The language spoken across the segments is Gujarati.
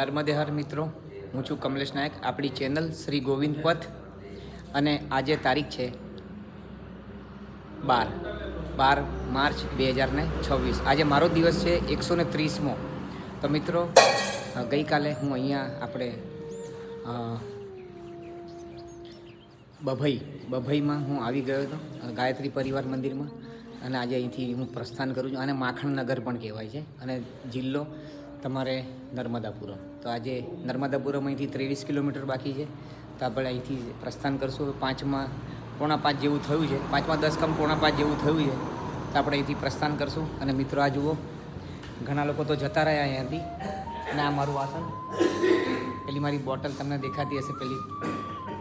નર્મદે હર મિત્રો, હું છું કમલેશ નાયક, આપણી ચેનલ શ્રી ગોવિંદ પથ. અને આજે તારીખ છે 12 માર્ચ 2026. આજે મારો દિવસ છે 130મો. તો મિત્રો, ગઈકાલે હું અહીંયા આપણે બભઈમાં હું આવી ગયો હતો, ગાયત્રી પરિવાર મંદિરમાં. અને આજે અહીંથી હું પ્રસ્થાન કરું છું. અને માખણનગર પણ કહેવાય છે, અને જિલ્લો તમારે નર્મદાપુરમ. તો આજે નર્મદાપુરમ અહીંથી 23 કિલોમીટર બાકી છે. તો આપણે અહીંથી પ્રસ્થાન કરશું. 4:45 જેવું થયું છે, 5:10 કમ 4:45 જેવું થયું છે. તો આપણે અહીંથી પ્રસ્થાન કરશું. અને મિત્રો, આ જુઓ, ઘણા લોકો તો જતા રહ્યા અહીંયાથી. અને આ મારું વાસણ, પેલી મારી બોટલ તમને દેખાતી હશે, પેલી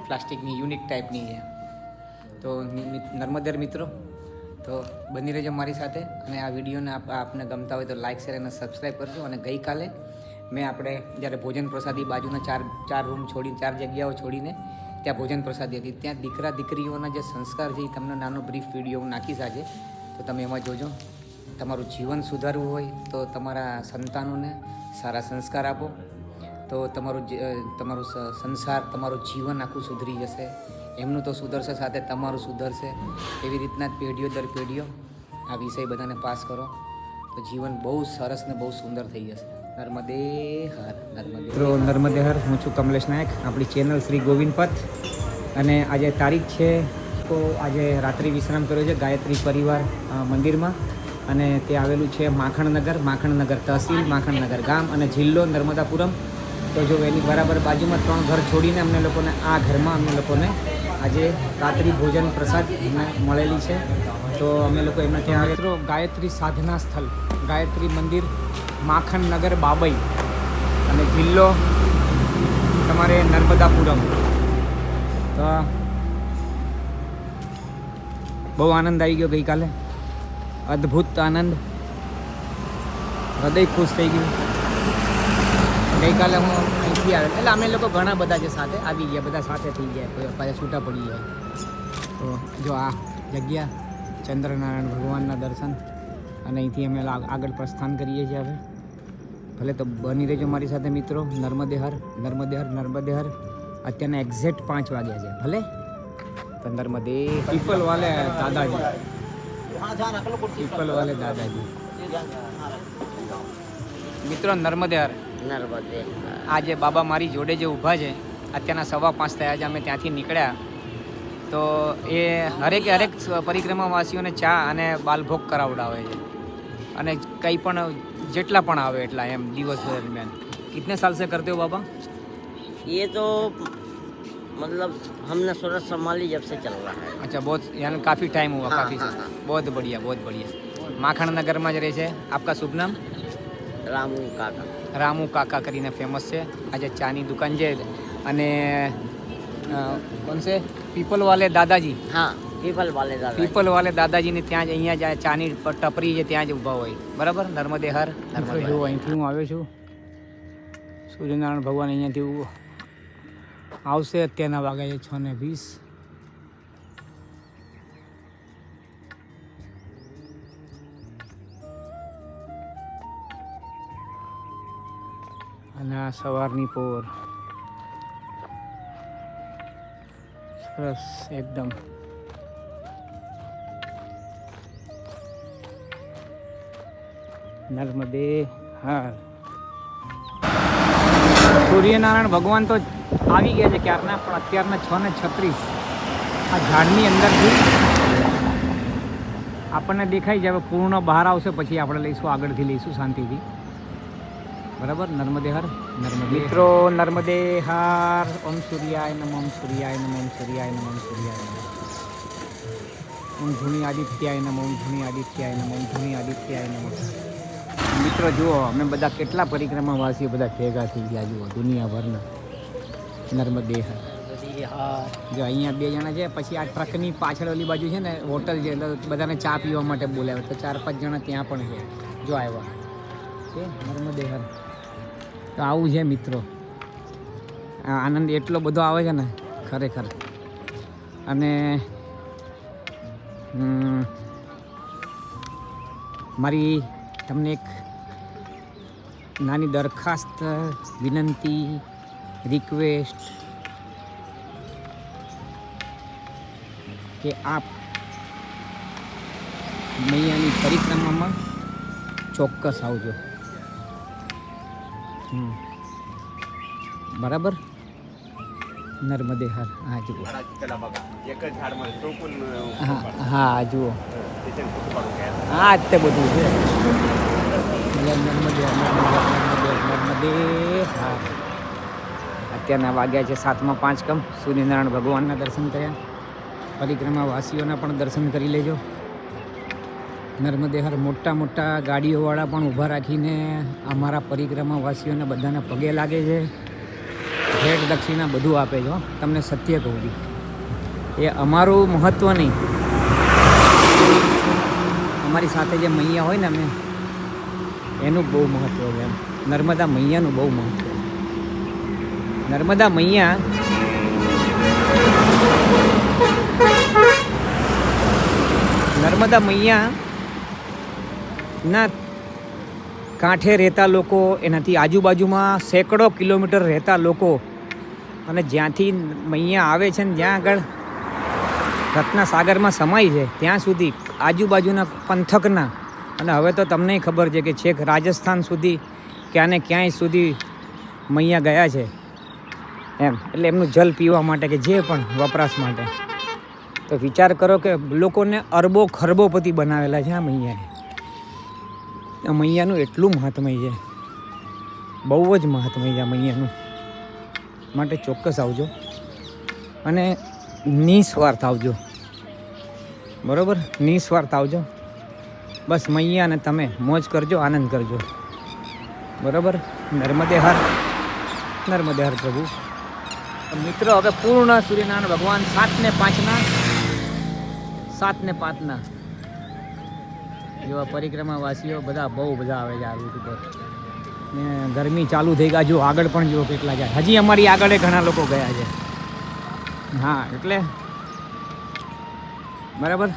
પ્લાસ્ટિકની યુનિક ટાઈપની છે. તો નર્મદર મિત્રો, તો બની રહેજો મારી સાથે. અને આ વિડીયોને આપને ગમતા હોય તો લાઇક, શેર અને સબસ્ક્રાઈબ કરજો. અને ગઈકાલે મેં આપણે જ્યારે ભોજન પ્રસાદી બાજુના ચાર રૂમ છોડીને, 4 જગ્યાઓ છોડીને ત્યાં ભોજન પ્રસાદી હતી, ત્યાં દીકરા દીકરીઓના જે સંસ્કાર છે એ તમને નાનો બ્રીફ વિડીયો હું નાખીશ આજે. તો તમે એમાં જોજો. તમારું જીવન સુધારવું હોય તો તમારા સંતાનોને સારા સંસ્કાર આપો, તો તમારું સંસાર, તમારું જીવન આખું સુધરી જશે. એમનું તો સુધરશે, સાથે તમારું સુધરશે. એવી રીતના જ પેઢીઓ દર પેઢીઓ આ વિષય બધાને પાસ કરો, તો જીવન બહુ સરસ ને બહુ સુંદર થઈ જશે. નર્મદે હર. મિત્રો, નર્મદે હર, હું છું કમલેશ નાયક, આપણી ચેનલ શ્રી ગોવિંદ પથ. અને આજે તારીખ છે, તો આજે રાત્રિ વિશ્રામ કર્યો છે ગાયત્રી પરિવાર મંદિરમાં. અને તે આવેલું છે માખણનગર તહસીલ, માખણનગર ગામ, અને જિલ્લો નર્મદાપુરમ. તો જો એની બરાબર બાજુમાં 3 ઘર છોડીને અમને લોકોને આ ઘરમાં અમને લોકોને આજે રાત્રિ ભોજન પ્રસાદ મળેલી છે. તો અમે લોકો એમને ત્યાં મિત્રો, ગાયત્રી સાધના સ્થળ, ગાયત્રી મંદિર, માખણનગર બાબઈ, અને જિલ્લો તમારે નર્મદાપુરમ. તો બહુ આનંદ આવી ગયો ગઈકાલે, અદ્ભુત આનંદ, હૃદય ખુશ થઈ ગયું. ગઈકાલે હું અહીંથી આવ્યો, એટલે અમે લોકો ઘણા બધા જે સાથે આવી ગયા, બધા સાથે થઈ ગયા, પાછા છૂટા પડી જાય. તો જો આ જગ્યા, ચંદ્રનારાયણ ભગવાનના દર્શન. અને અહીંથી અમે આગળ પ્રસ્થાન કરીએ છીએ હવે. ભલે તો બની રહેજો મારી સાથે મિત્રો. નર્મદે હર. અત્યારના એક્ઝેક્ટ 5 વાગ્યા છે. ભલે તો નર્મદે પીપલ વાલે દાદાજી, મિત્રો, નર્મદે હર. આ જે બાબા મારી જોડે જે ઊભા છે, અત્યારના 5:15 થયા છે, અમે ત્યાંથી નીકળ્યા. તો એ હરેક પરિક્રમાવાસીઓને ચા અને બાલભોગ કરાવડાવે છે. અને કંઈ પણ જેટલા પણ આવે એટલા, એમ દિવસ દરમિયાન. कितने साल से करते हो बाबा? ये तो मतलब हमने सूरत संभाली जब से चल रहा है. अच्छा, बहुत, यानी काफ़ी टाइम हुआ. काफ़ी से. बहुत बढ़िया. माखणनगर में ज रहे છે. आपका शुभ नाम? રામુ કાકા કરીને ફેમસ છે. આજે ચાની દુકાન છે. અને કોણ છે? પીપલ વાલે દાદાજી. હા, પીપલ વાલે દાદાજીને ત્યાં જ, અહીંયા જ ચાની ટપરી છે, ત્યાં જ ઊભા હોય. બરાબર. નર્મદે હર. જો અહીંથી હું આવ્યો છું, સૂર્યનારાયણ ભગવાન અહીંયાથી આવશે. અત્યારના વાગ્યા છે 6:20. અને આ સવારની પોર સરસ એકદમ. નર્મદે હર. સૂર્યનારાયણ ભગવાન તો આવી ગયા છે ક્યારના, પણ અત્યારના 6:36. આ ઝાડની અંદરથી આપણને દેખાય છે. હવે પૂર્ણ બહાર આવશે પછી આપણે લઈશું, આગળથી લઈશું શાંતિથી. બરાબર. નર્મદે હર. મિત્રો, નર્મદે હર. ઓમ સૂર્યાય નમઃ, ઓમ સૂર્યાય નમઃ, ઓમ સૂર્યાય નમઃ, ઓમ સૂર્યાય નમઃ. ઓમ ધૂણી આદિત્યાય નમઃ, ઓમ ધૂણી આદિત્યાય નમઃ, ઓમ ધૂણી આદિત્યાય નમઃ. મિત્રો જુઓ, અમે બધા કેટલા પરિક્રમાવાસીઓ બધા ભેગા થઈ ગયા જુઓ, દુનિયાભરના. નર્મદે હર. જો અહીંયા 2 જણા છે. પછી આ ટ્રકની પાછળ ઓલી બાજુ છે ને હોટલ છે, એટલે બધાને ચા પીવા માટે બોલાવે. તો 4-5 જણા ત્યાં પણ છે. જો આવ્યા છે. નર્મદે હર. તો આવું છે મિત્રો. આનંદ એટલો બધો આવે છે ને, ખરેખર. અને મારી તમને એક નાની દરખાસ્ત, વિનંતી, રિક્વેસ્ટ કે આપ મૈયાની પરિક્રમામાં ચોક્કસ આવજો. બરાબર. નર્મદે હર. હા જુઓ, હા જુઓ, હા જ તે બધું છે. નર્મદે હા. અત્યારના વાગ્યા છે 7:05. સૂર્યનારાયણ ભગવાનના દર્શન કર્યા. પરિક્રમા વાસીઓના પણ દર્શન કરી લેજો. નર્મદે હર મોટા મોટા ગાડીઓવાળા પણ ઊભા રાખીને અમારા પરિક્રમા વાસીઓને બધાને પગે લાગે છે. ભેટ દક્ષિણા બધું આપે છે. તમને સત્ય કહું છું, એ અમારું મહત્ત્વ નહીં, અમારી સાથે જે મૈયા હોય ને અમે એનું બહુ મહત્ત્વ છે. એમ નર્મદા મૈયાનું બહુ મહત્ત્વ છે. નર્મદા મૈયા ના કાંઠે રહેતા લોકો, એનાથી આજુબાજુમાં સેંકડો કિલોમીટર રહેતા લોકો, અને જ્યાંથી મૈયા આવે છે ને જ્યાં આગળ રત્ના સાગરમાં સમાય છે ત્યાં સુધી આજુબાજુના પંથકના, અને હવે તો તમને ખબર છે કે છેક રાજસ્થાન સુધી ક્યાં ને ક્યાંય સુધી મૈયા ગયા છે એમ. એટલે એમનું જલ પીવા માટે કે જે પણ વપરાશ માટે, તો વિચાર કરો કે લોકોને અરબો ખરબોપતિ બનાવેલા છે આ મૈયાએ. આ મૈયાનું એટલું મહાત્મય છે, બહુ જ મહાત્મય છે આ મૈયાનું. માટે ચોક્કસ આવજો અને નિસ્વાર્થ આવજો. બરાબર, નિસ્વાર્થ આવજો. બસ મૈયા અને તમે મોજ કરજો, આનંદ કરજો. બરાબર. નર્મદે હર. નર્મદે હર પ્રભુ. મિત્રો, હવે પૂર્ણ સૂર્યનારાયણ ભગવાન 7:05 જેવા પરિક્રમા વાસીઓ બધા બહુ બધા આવે છે આ રૂટ ઉપર. ને ગરમી ચાલુ થઈ ગયા. જો આગળ પણ જુઓ કેટલા જાય. હજી અમારી આગળ ઘણા લોકો ગયા છે. હા, એટલે બરાબર.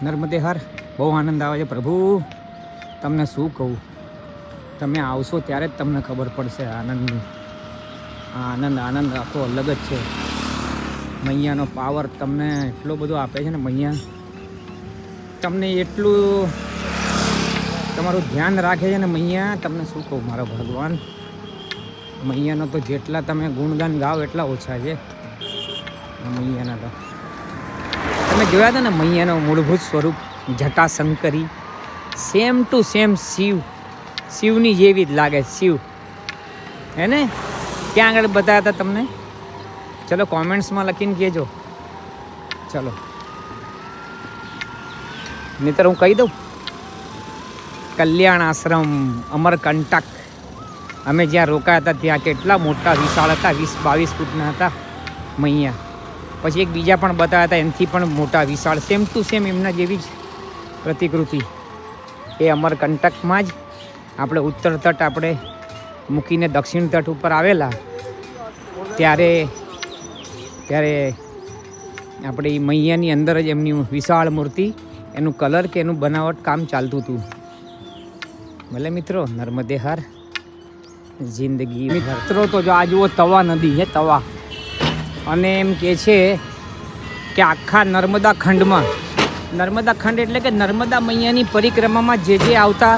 નર્મદે હર. બહુ આનંદ આવે છે પ્રભુ. તમને શું કહું, તમે આવશો ત્યારે જ તમને ખબર પડશે આનંદની. આનંદ આખો અલગ જ છે. મૈયાનો પાવર તમને એટલો બધો આપે છે ને. મૈયા તમને એટલું તમારું ધ્યાન રાખે છે ને. મૈયા તમને શું કહું મારો ભગવાન. મૈયાનો તો જેટલા તમે ગુણગાન ગાઓ એટલા ઓછા છે મૈયાના. તો તમે જોયા હતા ને મૈયાનો મૂળભૂત સ્વરૂપ જટાશંકરી, સેમ ટુ સેમ શિવની જેવી જ લાગે. શિવ હે ને. ક્યાં આગળ બતાવ્યા હતા તમને? ચલો કોમેન્ટ્સમાં લખીને કહેજો. ચલો નહીતર હું કહી દઉં. કલ્યાણ આશ્રમ, અમરકંટક, અમે જ્યાં રોકાયા હતા ત્યાં કેટલા મોટા વિશાળ હતા. 20-22 ફૂટના હતા મૈયા. પછી એક બીજા પણ બતાવ્યા હતા, એનાથી પણ મોટા વિશાળ, સેમ ટુ સેમ એમના જેવી જ પ્રતિકૃતિ. એ અમરકંટકમાં જ આપણે ઉત્તર તટ આપણે મૂકીને દક્ષિણ તટ ઉપર આવેલા ત્યારે આપણે એ મૈયાની અંદર જ એમની વિશાળ મૂર્તિ, એનું કલર કે એનું બનાવટ કામ ચાલતું હતું. ભલે મિત્રો, નર્મદે હર. જિંદગી મિત્રો તો જો આ જુઓ તવા નદી છે, તવા. અને એમ કે છે કે આખા નર્મદા ખંડમાં, નર્મદા ખંડ એટલે કે નર્મદા મૈયાની પરિક્રમામાં જે આવતા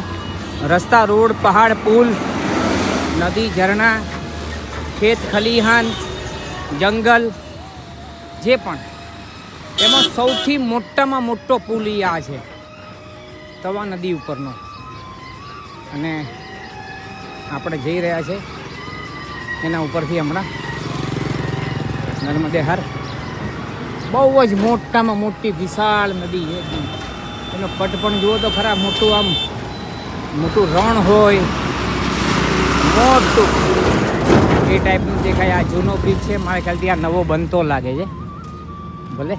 રસ્તા, રોડ, પહાડ, પુલ, નદી, ઝરણા, ખેત ખલિહાન, જંગલ, જે પણ, એમાં સૌથી મોટામાં મોટો પુલ આ છે, તવા નદી ઉપરનો. અને આપણે જઈ રહ્યા છે એના ઉપરથી હમણાં. નર્મદે હર. બહુ જ મોટામાં મોટી વિશાળ નદી છે. એનો પટ પણ જુઓ તો ખરા. મોટું આમ મોટું રણ હોય, મોટું એ ટાઈપનું દેખાય. આ જૂનો બ્રિજ છે, મારા ખ્યાલથી આ નવો બનતો લાગે છે. ભલે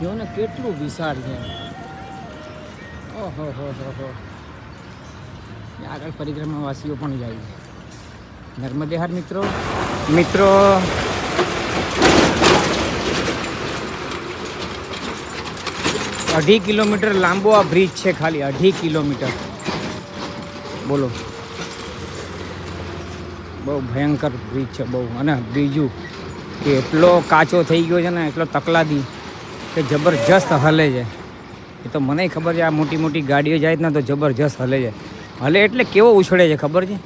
જો ને કેટલું વિશાળ છે. ઓહો હો હો હો. આગળ પરિક્રમાવાસીઓ પણ જાય છે. નર્મદે હર મિત્રો. 2.5 કિલોમીટર લાંબો આ બ્રિજ છે. ખાલી 2.5 કિલોમીટર. બોલો, બહુ ભયંકર બ્રિજ છે બહુ. અને બીજું કે એટલો કાચો થઈ ગયો છે ને, એટલો તકલાદી કે જબરજસ્ત હલે છે. એ તો મને ખબર છે, આ મોટી મોટી ગાડીઓ જાય ને તો જબરજસ્ત હલે છે. હલે એટલે કેવો ઉછળે છે ખબર છે,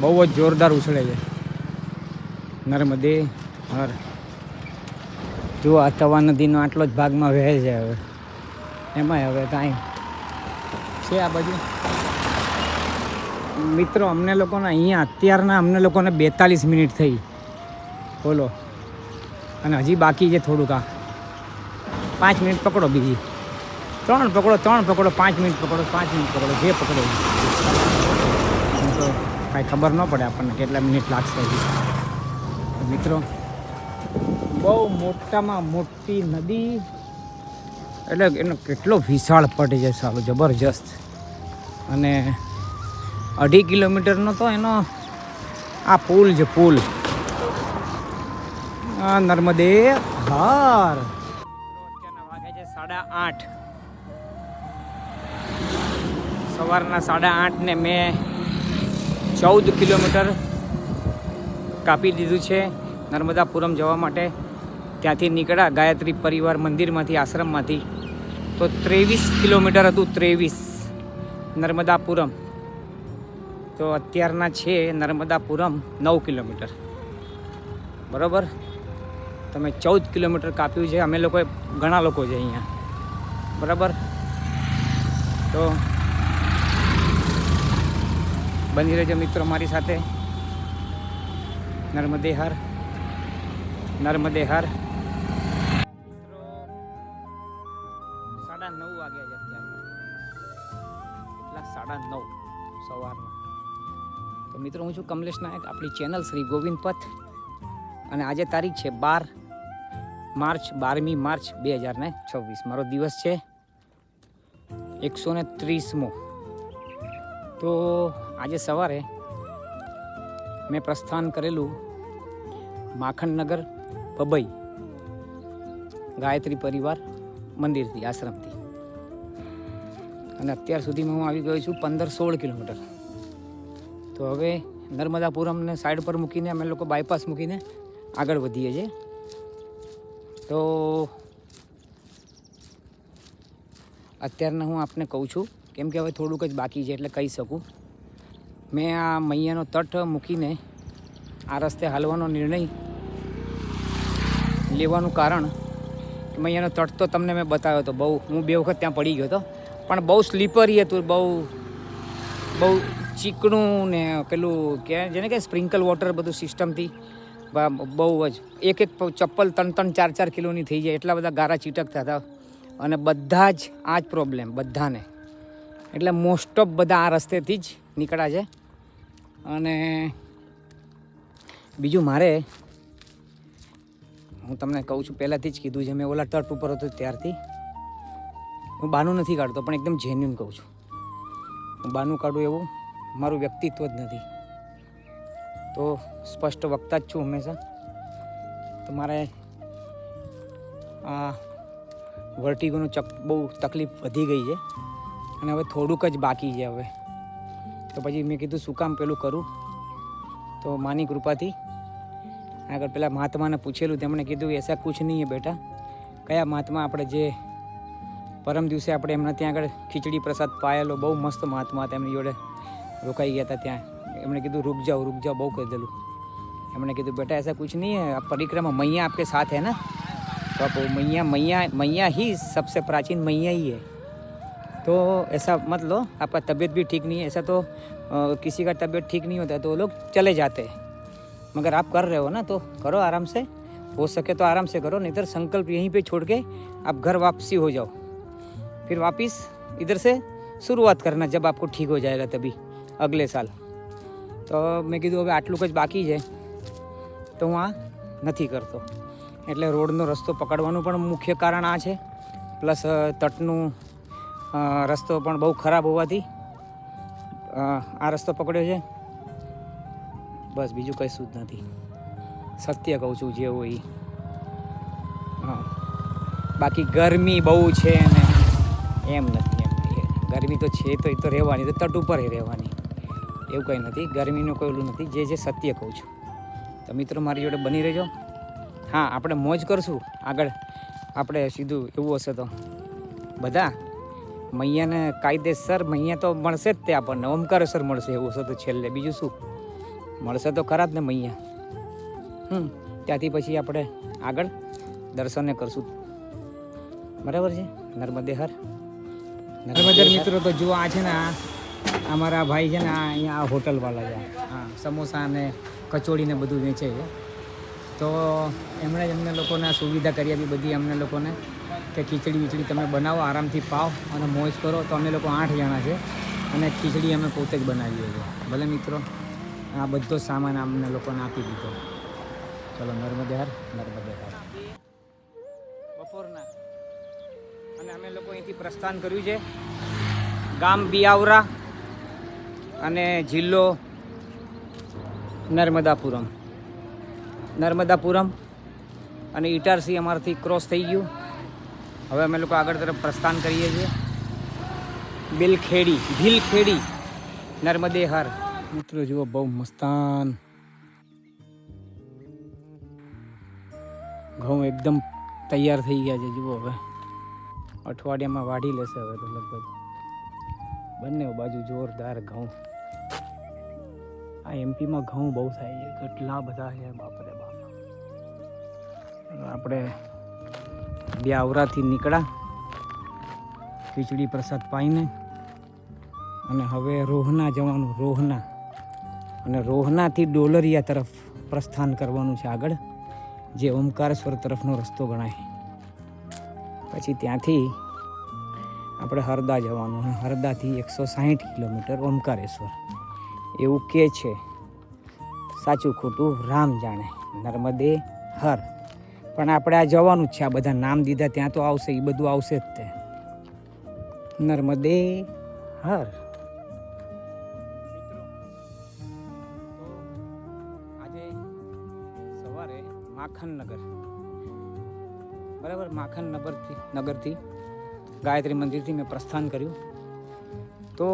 બહુ જ જોરદાર ઉછળે છે. નર્મદે હર જો આ તવા નદીનો આટલો જ ભાગમાં વહે છે. હવે એમાંય હવે કાંઈ છે આ બાજુ મિત્રો. અમને લોકોને અહીંયા અત્યારના અમને લોકોને 42 મિનિટ થઈ, બોલો. અને હજી બાકી છે થોડુંક. આ 5 મિનિટ પકડો, બીજી 3 પકડો, 5 મિનિટ પકડો, 5 મિનિટ પકડો, જે પકડો. તો કાંઈ ખબર ન પડે આપણને કેટલા મિનિટ લાગશે. મિત્રો બહુ મોટામાં મોટી નદી, એટલે એનો કેટલો વિશાળ પટ છે સારું, જબરજસ્ત. અને 2.5 કિલોમીટરનો તો એનો આ પુલ છે, પુલ. નર્મદે હર. અત્યારના વાગે છે 8:30, સવારના 8:30 ને મેં 14 કિલોમીટર કાપી દીધું છે નર્મદાપુરમ જવા માટે. ત્યાંથી નીકળ્યા ગાયત્રી પરિવાર મંદિરમાંથી, આશ્રમમાંથી. તો 23 કિલોમીટર હતું, 23 નર્મદાપુરમ. તો અત્યારના છે નર્મદાપુરમ 9 કિલોમીટર, બરાબર. તમે 14 કિલોમીટર કાપ્યું છે. અમે લોકોએ ઘણા લોકો છે અહીંયા, બરાબર. તો બની રહેજો મિત્રો મારી સાથે. નર્મદે હર, નર્મદે હર. 9:30 વાગ્યા છે અત્યારમાં, એટલા 9:30 સવારના. તો મિત્રો હું છું કમલેશ નાયક, આપણી ચેનલ શ્રી ગોવિંદ પથ. અને આજે તારીખ છે 12મી માર્ચ 2026. મારો દિવસ છે 130મો. તો આજે સવારે મેં પ્રસ્થાન કરેલું માખણનગર પબઈ ગાયત્રી પરિવાર મંદિરથી, આશ્રમથી. અને અત્યાર સુધીમાં હું આવી ગયો છું 15-16 કિલોમીટર. તો હવે નર્મદાપુરમને સાઈડ પર મૂકીને અમે લોકો બાયપાસ મૂકીને આગળ વધીએ છીએ. તો અત્યારના હું આપને કહું છું, કેમ કે હવે થોડુંક જ બાકી છે એટલે કહી શકું. મેં આ મૈયાનો તટ મૂકીને આ રસ્તે હાલવાનો નિર્ણય લેવાનું કારણ કે મૈયાનો તટ તો તમને મેં બતાવ્યો હતો. બહુ હું 2 વખત ત્યાં પડી ગયો હતો, પણ બહુ સ્લીપરી હતું, બહુ ચીકણું ને પેલું કે જેને કે સ્પ્રિંકલ વોટર બધું સિસ્ટમથી બહુ જ એક ચપ્પલ 3-4 કિલોની થઈ જાય એટલા બધા ગારા ચીટકતા હતા. અને બધા જ આ જ પ્રોબ્લેમ બધાને, એટલે મોસ્ટ ઓફ બધા આ રસ્તેથી જ નીકળ્યા છે. અને બીજું મારે હું તમને કહું છું, પહેલાંથી જ કીધું છે, મેં ઓલા તટ ઉપર હતો ત્યારથી. હું બાનું નથી કાઢતો, પણ એકદમ જેન્યુન કહું છું. હું બાનું કાઢું એવું મારું વ્યક્તિત્વ જ નથી. તો સ્પષ્ટ વક્તા જ છું હંમેશા. તો મારે આ વર્ટિગોનો બહુ તકલીફ વધી ગઈ છે અને હવે થોડુંક જ બાકી છે હવે. તો પછી મેં કીધું શું કામ પેલું કરું. તો માની કૃપાથી આગળ પેલા મહાત્માને પૂછેલું, તેમણે કીધું એસા કુછ નહીં હે બેટા. કયા મહાત્મા? આપણે જે પરમ દિવસે આપણે એમના ત્યાં આગળ ખીચડી પ્રસાદ પાયેલો, બહુ મસ્ત મહાત્મા હતા, એમની જોડે રોકાઈ ગયા હતા ત્યાં. એમણે કીધું રૂક જાઓ બહુ કહી દેલું. એમણે કીધું બેટા ऐसा कुछ नहीं है, आप परिक्रमा मैया आपके साथ है ना, तो आप मैया ही सबसे प्राचीन मैया ही है. तो ऐसा मत लो, आपका तबीयत भी ठीक नहीं है. ऐसा तो किसी का तबीयत ठीक नहीं होता है तो वो लोग चले जाते हैं, मगर आप कर रहे हो ना, तो करो आराम से. हो सके तो आराम से करो, नहीं तो संकल्प यहीं पे छोड़ के आप घर वापसी हो जाओ. फिर वापस इधर से शुरुआत करना जब आपको ठीक हो जाएगा तभी अगले साल. તો મેં કીધું હવે આટલું જ બાકી છે તો હું આ નથી કરતો. એટલે રોડનો રસ્તો પકડવાનું પણ મુખ્ય કારણ આ છે, પ્લસ તટનું રસ્તો પણ બહુ ખરાબ હોવાથી આ રસ્તો પકડ્યો છે. બસ બીજું કશું જ નથી, સત્ય કહું છું જે હોય. હા, બાકી ગરમી બહુ છે ને એમ નથી, એમ ગરમી તો છે તો એ તો રહેવાની, તો તટ ઉપર રહેવાની, એવું કંઈ નથી. ગરમીનું કોઈ ઓલું નથી, જે સત્ય કહું છું. તો મિત્રો મારી જોડે બની રહેજો. હા, આપણે મોજ કરશું આગળ. આપણે સીધું એવું હશે તો બધા મૈયાને કાયદેસર મૈયા તો મળશે જ, તે આપણને ઓમકારેશ્વર મળશે એવું હશે તો છેલ્લે. બીજું શું મળશે તો ખરા જ ને મૈયા. ત્યાંથી પછી આપણે આગળ દર્શને કરશું, બરાબર છે. નર્મદે હર. નર્મદે મિત્રો તો જુઓ, આ છે ને આ અમારા ભાઈ છે ને, આ અહીંયા આ હોટલવાળા છે. હા, સમોસા અને કચોડીને બધું વેચે છે. તો એમણે જ અમને લોકોને સુવિધા કરી આપી બધી અમને લોકોને, કે ખીચડી વીચડી તમે બનાવો, આરામથી પાવ અને મોજ કરો. તો અમે લોકો 8 જણા છે અને ખીચડી અમે પોતે જ બનાવીએ છીએ. ભલે મિત્રો, આ બધો સામાન અમને લોકોને આપી દીધો. ચલો, નર્મદે હર, નર્મદે હર. બપોરના અને અમે લોકો અહીંથી પ્રસ્થાન કર્યું છે. ગામ બિયાવરા અને જિલ્લો નર્મદાપુરમ. નર્મદાપુરમ અને ઇટારસી અમારાથી ક્રોસ થઈ ગયું. હવે અમે લોકો આગળ તરફ પ્રસ્થાન કરીએ છીએ. ભીલખેડી, નર્મદે હર. મિત્રો જુઓ, બહુ મસ્તાન ઘઉં એકદમ તૈયાર થઈ ગયા છે. જુઓ, હવે અઠવાડિયામાં વાઢી લેશે હવે તો લગભગ બંને બાજુ જોરદાર ઘઉં. આ એમપીમાં ઘઉં બહુ થાય છે, કેટલા બધા છે, બાપરે બાપ. આપણે બ્યાવરાથી નીકળ્યા ખીચડી પ્રસાદ પાઈને, અને હવે રોહના જવાનું. રોહના અને રોહનાથી ડોલરિયા તરફ પ્રસ્થાન કરવાનું છે આગળ, જે ઓમકારેશ્વર તરફનો રસ્તો ગણાય. પછી ત્યાંથી આપણે હરદા જવાનું, અને હરદાથી 160 કિલોમીટર ઓમકારેશ્વર. એવું કે છે, સાચું ખોટું રામ જાણે. નર્મદે હર. પણ આપણે આ જવાનું જ છે. આ બધા નામ દીધા ત્યાં તો આવશે, એ બધું આવશે જ તે. નર્મદે હર. આજે સવારે માખનનગર, બરાબર, માખનનગરથી ગાયત્રી મંદિરથી મેં પ્રસ્થાન કર્યું. તો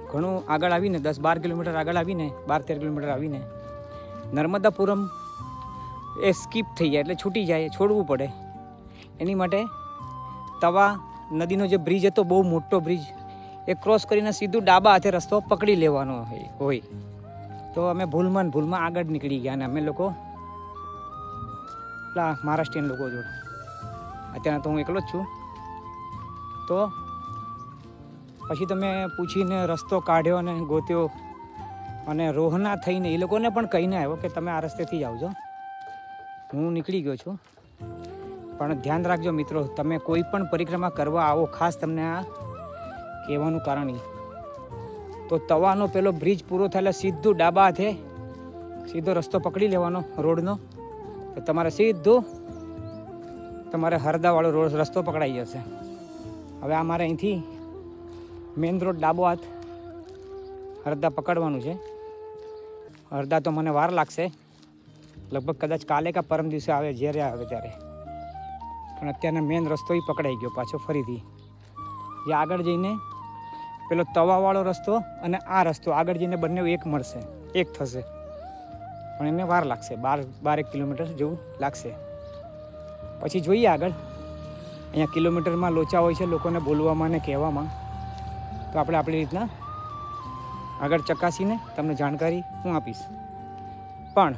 ઘણું આગળ આવીને 10-12 કિલોમીટર આગળ આવીને 12-13 કિલોમીટર આવીને નર્મદાપુરમ એ સ્કીપ થઈ જાય, એટલે છૂટી જાય, છોડવું પડે. એની માટે તવા નદીનો જે બ્રિજ હતો, બહુ મોટો બ્રિજ, એ ક્રોસ કરીને સીધું ડાબા હાથે રસ્તો પકડી લેવાનો હોય. તો અમે ભૂલમાં આગળ નીકળી ગયા. અને અમે લોકો પેલા મહારાષ્ટ્રીયન લોકો જોડે, અત્યારે તો હું એકલો જ છું. તો પછી તમે પૂછીને રસ્તો કાઢ્યો અને ગોત્યો, અને રોહના થઈને એ લોકોને પણ કહીને આવ્યો કે તમે આ રસ્તેથી જ આવજો. હું નીકળી ગયો છું. પણ ધ્યાન રાખજો મિત્રો, તમે કોઈ પણ પરિક્રમા કરવા આવો, ખાસ તમને આ કહેવાનું કારણ એ. તો તવાનો પેલો બ્રિજ પૂરો થાય એટલે સીધું ડાબા હાથે સીધો રસ્તો પકડી લેવાનો રોડનો. તો તમારે સીધું તમારે હરદાવાળો રસ્તો પકડાઈ જશે. હવે અમારે અહીંથી મેઇન રોડ ડાબો હાથ હરદા પકડવાનું છે. હરદા તો મને વાર લાગશે, લગભગ કદાચ કાલે કે પરમ દિવસે આવે, જ્યારે આવે ત્યારે. પણ અત્યારના મેઇન રસ્તો એ પકડાઈ ગયો પાછો ફરીથી. જે આગળ જઈને પેલો તવાવાળો રસ્તો અને આ રસ્તો આગળ જઈને બંને એક મળશે, એક થશે. પણ એને વાર લાગશે, 12 કિલોમીટર જેવું લાગશે. પછી જોઈએ આગળ. અહીંયા કિલોમીટરમાં લોચા હોય છે લોકોને બોલવામાં અને કહેવામાં. તો આપણે આપણી રીતના આગળ ચકાસીને તમને જાણકારી હું આપીશ. પણ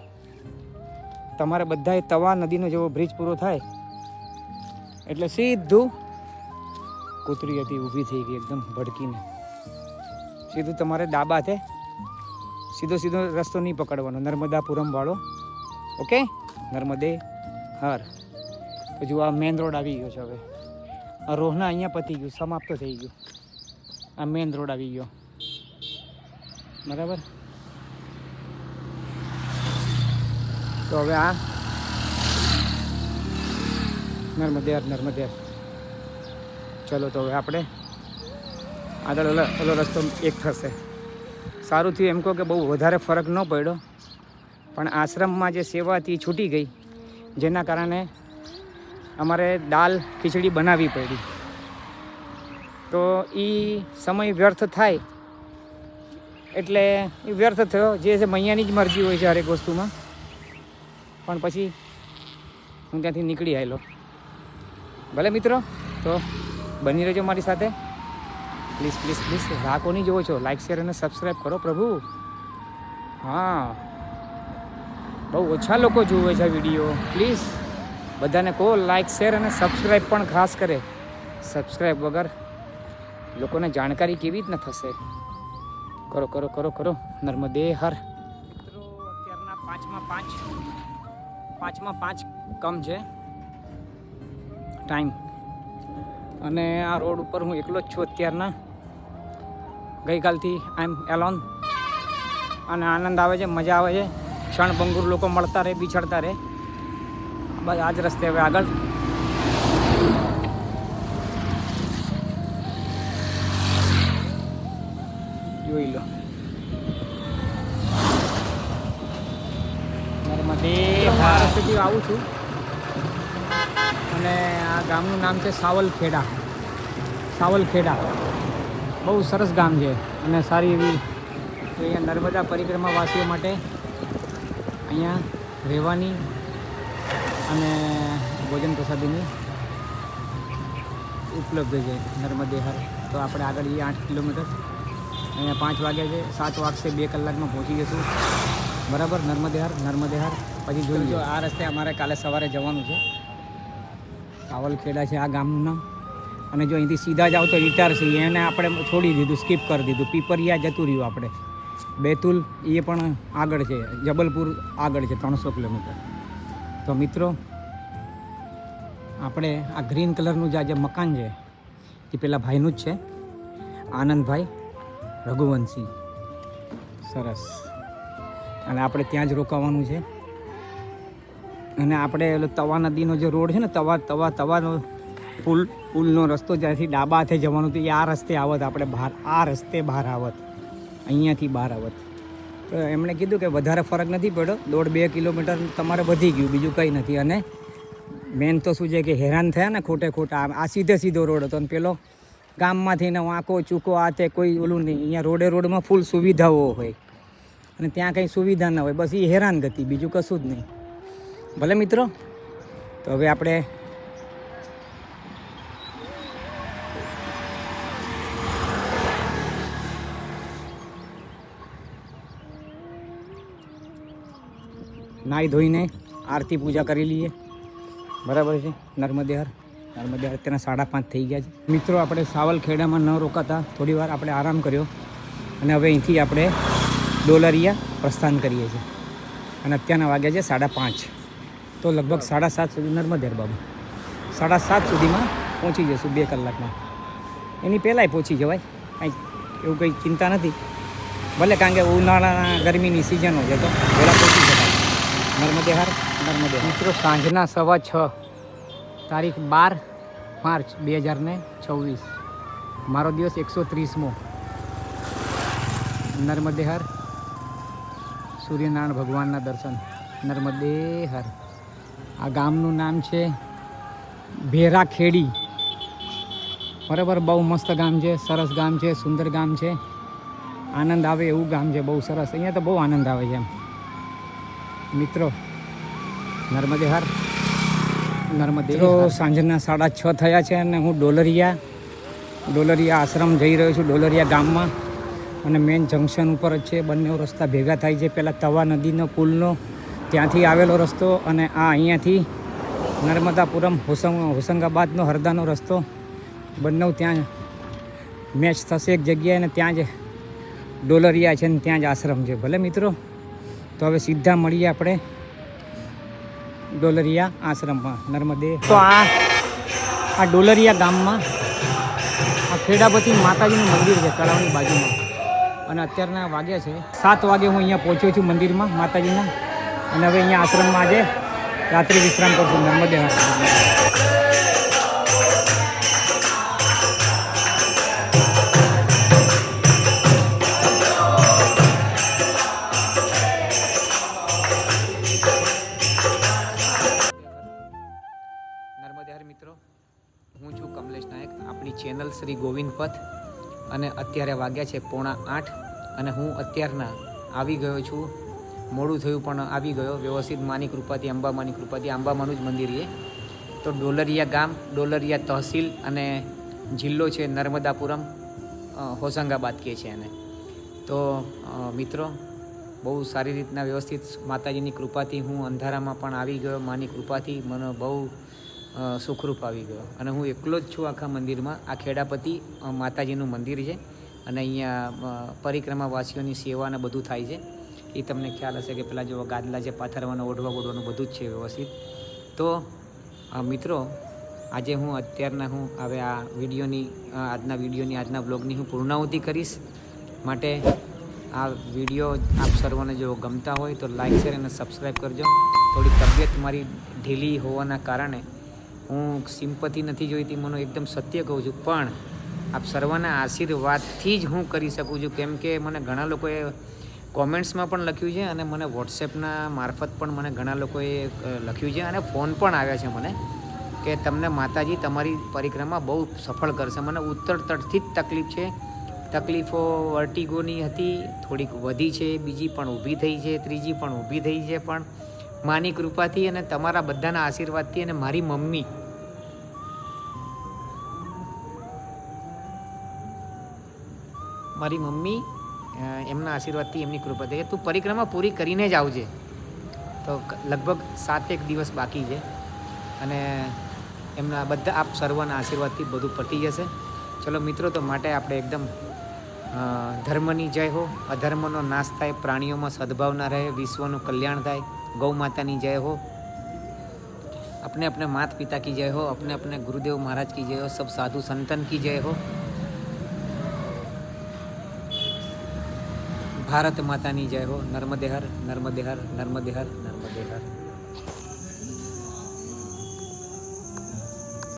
તમારે બધાએ તવા નદીનો જેવો બ્રિજ પૂરો થાય એટલે સીધું કૂતરી હતી ઊભી થઈ ગઈ એકદમ ભડકીને. સીધું તમારે ડાબા હાથે સીધો રસ્તો નહીં પકડવાનો, નર્મદાપુરમ વાળો. ઓકે, નર્મદે હર. તો જો આ મેઇન રોડ આવી ગયો છે. હવે આ રોહના અહીંયા પતી ગયું, સમાપ્ત થઈ ગયું. આ મેઇન રોડ આવી ગયો, બરાબર. તો હવે આ નર્મદે. ચલો, તો હવે આપણે આગળ ઓલો રસ્તો એક થશે. સારું થયું એમ કહો કે બહુ વધારે ફરક ન પડ્યો, પણ આશ્રમમાં જે સેવા હતી એ છૂટી ગઈ, જેના કારણે અમારે દાલ ખીચડી બનાવવી પડી. તો હવે આપણે આગળ જઈએ. આગળ જઈને પછી આપણે જવાનું છે નર્મદાપુરમ. નર્મદાપુરમ એટલે નર્મદે હર. તો હવે આપણે તો એ સમય વ્યર્થ થાય એટલે એ વ્યર્થ થયો. જે છે મૈયાની જ મરજી હોય છે હરેક વસ્તુમાં. પણ પછી હું ત્યાંથી નીકળી આવેલો. ભલે મિત્રો, તો બની રહેજો મારી સાથે. પ્લીઝ પ્લીઝ પ્લીઝ, રાહ કોની જોવો છો? લાઇક શેર અને સબસ્ક્રાઈબ કરો પ્રભુ. હા, બહુ ઓછા લોકો જુએ છે વિડીયો. પ્લીઝ બધાને કહો લાઇક શેર અને સબસ્ક્રાઈબ પણ ખાસ કરે. સબસ્ક્રાઈબ વગર લોકોને જાણકારી કેવી રીતના થશે? કરો કરો કરો કરો. નર્મદે હર. મિત્રો અત્યારના 5:05 કમ છે ટાઈમ. અને આ રોડ ઉપર હું એકલો જ છું અત્યારના. ગઈકાલથી આઈ એમ એલોન. અને આનંદ આવે છે, મજા આવે છે. ક્ષણભંગુર લોકો મળતા રહે, બિછડતા રહે. બસ આ જ રસ્તે હવે આગળ. જોઈ લો નર્મદે. મહારાષ્ટ્રથી આવું છું અને આ ગામનું નામ છે સાવલખેડા. સાવલખેડા બહુ સરસ ગામ છે અને સારી એવી અહીંયા નર્મદા પરિક્રમા વાસીઓ માટે અહીંયા રહેવાની અને ભોજન પ્રસાદીની ઉપલબ્ધ છે નર્મદે હર. તો આપણે આગળ જઈએ 8 કિલોમીટર. અહીંયા 5 વાગ્યા છે, 7 વાગશે, 2 કલાકમાં પહોંચી જઈશું. બરાબર, નર્મદે હર. નર્મદે હર પછી જોઈજો. આ રસ્તે અમારે કાલે સવારે જવાનું છે. સાવલખેડા છે આ ગામનું નામ. અને જો અહીંથી સીધા જાઓ તો ઇટારસી, એને આપણે છોડી દીધું, સ્કીપ કરી દીધું. પીપરિયા જતું રહ્યું આપણે. બેતુલ એ પણ આગળ છે, જબલપુર આગળ છે 300 કિલોમીટર. તો મિત્રો, આપણે આ ગ્રીન કલરનું જે મકાન છે એ પેલા ભાઈનું જ છે, આનંદભાઈ રઘુવંશી. સરસ. અને આપણે ત્યાં જ રોકાવાનું છે. અને આપણે પેલો તવા નદીનો જે રોડ છે ને, તવાનો પુલનો રસ્તો જ્યાંથી ડાબા હાથે જવાનું હતું, એ આ રસ્તે આવત. આપણે બહાર આ રસ્તે બહાર આવત, અહીંયાથી બહાર આવત. તો એમણે કીધું કે વધારે ફરક નથી પડ્યો, 1.5-2 કિલોમીટર તમારે વધી ગયું, બીજું કંઈ નથી. અને મેન તો શું છે કે હેરાન થયા ને ખોટા. આ સીધો રોડ હતો અને પેલો ગામમાંથી ને વાંકો ચૂકો આ તે કોઈ ઓલું નહીં. અહીંયા રોડમાં ફૂલ સુવિધાઓ હોય અને ત્યાં કંઈ સુવિધા ન હોય. બસ એ હેરાન ગતિ, બીજું કશું જ નહીં. ભલે મિત્રો, તો હવે આપણે નાહી ધોઈને આરતી પૂજા કરી લઈએ. બરાબર છે. નર્મદે હર. અત્યારના 5:30 થઈ ગયા છે. મિત્રો, આપણે સાવલખેડામાં ન રોકાતા થોડી વાર આપણે આરામ કર્યો અને હવે અહીંથી આપણે ડોલરિયા પ્રસ્થાન કરીએ છીએ. અને અત્યારના વાગ્યા છે 5:30. તો લગભગ 7:30 સુધી નર્મદે બાબુ 7:30 સુધીમાં પહોંચી જઈશું, 2 કલાકમાં. એની પહેલાંય પહોંચી જવાય, કંઈ એવું કંઈ ચિંતા નથી. ભલે, કારણ કે ઉનાળાના ગરમીની સિઝનો છે તો વહેલા પહોંચી જવાય. નર્મદે હર. મિત્રો, સાંજના 6:15, તારીખ 12 માર્ચ 2026. મારો દિવસ 130મો. નર્મદે હર. સૂર્યનારાયણ ભગવાનના દર્શન. નર્મદે હર. આ ગામનું નામ છે ભેરાખેડી. બરાબર, બહુ મસ્ત ગામ છે, સરસ ગામ છે, સુંદર ગામ છે, આનંદ આવે એવું ગામ છે, બહુ સરસ. અહીંયા તો બહુ આનંદ આવે છે એમ. મિત્રો, નર્મદે હર. સાંજના 6:30 થયા છે અને હું ડોલરિયા આશ્રમ જઈ રહ્યો છું, ડોલરિયા ગામમાં. અને મેઇન જંકશન ઉપર જ છે, બંને રસ્તા ભેગા થાય છે. પહેલાં તવા નદીનો પુલનો ત્યાંથી આવેલો રસ્તો અને આ અહીંયાથી નર્મદાપુરમ હોશંગાબાદનો હરદાનો રસ્તો, બંને ત્યાં મેચ થશે એક જગ્યાએ અને ત્યાં જ ડોલરિયા છે ને ત્યાં જ આશ્રમ છે. ભલે મિત્રો, તો હવે સીધા મળીએ આપણે ડોલરિયા આશ્રમમાં. નર્મદે. તો આ ડોલરિયા ગામમાં આ ખેડાપતિ માતાજીનું મંદિર છે તળાવની બાજુમાં. અને અત્યારના વાગ્યા છે 7 વાગે. હું અહીંયા પહોંચ્યો છું મંદિરમાં માતાજીના. અને હવે અહીંયા આશ્રમમાં આજે રાત્રિ વિશ્રામ કરશું. નર્મદે હર. મિત્રો, હું છું કમલેશ નાયક, આપણી ચેનલ શ્રી ગોવિંદ પથ, અને અત્યારે વાગ્યા છે 7:45 અને હું અત્યારના આવી ગયો છું. મોડું થયું પણ આવી ગયો વ્યવસ્થિત, માની કૃપાથી, અંબામાની કૃપાથી. અંબામાનું જ મંદિર છે. તો ડોલરિયા ગામ, ડોલરિયા તહસીલ અને જિલ્લો છે નર્મદાપુરમ, હોશંગાબાદ કહે છે એને. તો મિત્રો, બહુ સારી રીતના વ્યવસ્થિત માતાજીની કૃપાથી હું અંધારામાં પણ આવી ગયો. માની કૃપાથી મને બહુ સુખરૂપ આવી ગયો. અને હું એકલો જ છું આખા મંદિરમાં. આ ખેડાપતિ માતાજીનું મંદિર છે અને અહીંયા પરિક્રમાવાસીઓની સેવા અને બધું થાય છે. એ તમને ખ્યાલ હશે કે પેલા જો ગાદલા છે પાથરવાનો, ઓઢવા બોઢવાનું બધું જ છે વ્યવસ્થિત. તો મિત્રો, આજે હું અત્યારના હવે આ વિડીયોની આજના બ્લોગની હું પૂર્ણાહુતિ કરીશ. માટે આ વિડીયો આપ સર્વને જો ગમતા હોય તો લાઈક, શેર અને સબસ્ક્રાઈબ કરજો. થોડી તબિયત મારી ઢીલી હોવાના કારણે હું સિમ્પથી નથી જોઈતી, મને એકદમ સત્ય કહું છું, પણ આપ સર્વના આશીર્વાદથી જ હું કરી શકું છું. કેમ કે મને ઘણા લોકોએ કોમેન્ટ્સમાં પણ લખ્યું છે અને મને વોટ્સએપના મારફત પણ મને ઘણા લોકોએ લખ્યું છે અને ફોન પણ આવ્યા છે મને કે તમને માતાજી તમારી પરિક્રમા બહુ સફળ કરશે. મને ઉત્તર તટથી જ તકલીફ છે. તકલીફો વર્ટિગોની હતી, થોડીક વધી છે, બીજી પણ ઊભી થઈ છે, ત્રીજી પણ ઊભી થઈ છે. પણ માની કૃપાથી અને તમારા બધાના આશીર્વાદથી અને મારી મમ્મી એમના આશીર્વાદથી, એમની કૃપાથી તું પરિક્રમા પૂરી કરીને જ આવજે. તો લગભગ 7 દિવસ બાકી છે અને એમના બધા આપ સર્વના આશીર્વાદથી બધું પતી જશે. ચલો મિત્રો, તો માટે આપણે એકદમ ધર્મની જય હો, અધર્મનો નાશ થાય, પ્રાણીઓમાં સદભાવના રહે, વિશ્વનું કલ્યાણ થાય. ગૌ માતાની જય हो, अपने माता पिता की जय हो, अपने गुरुदेव महाराज की जय हो, सब साधु संतन की जय हो, भारत माता की जय हो. नर्मदे हर, नर्मदे हर, नर्मदे हर, नर्मदे हर.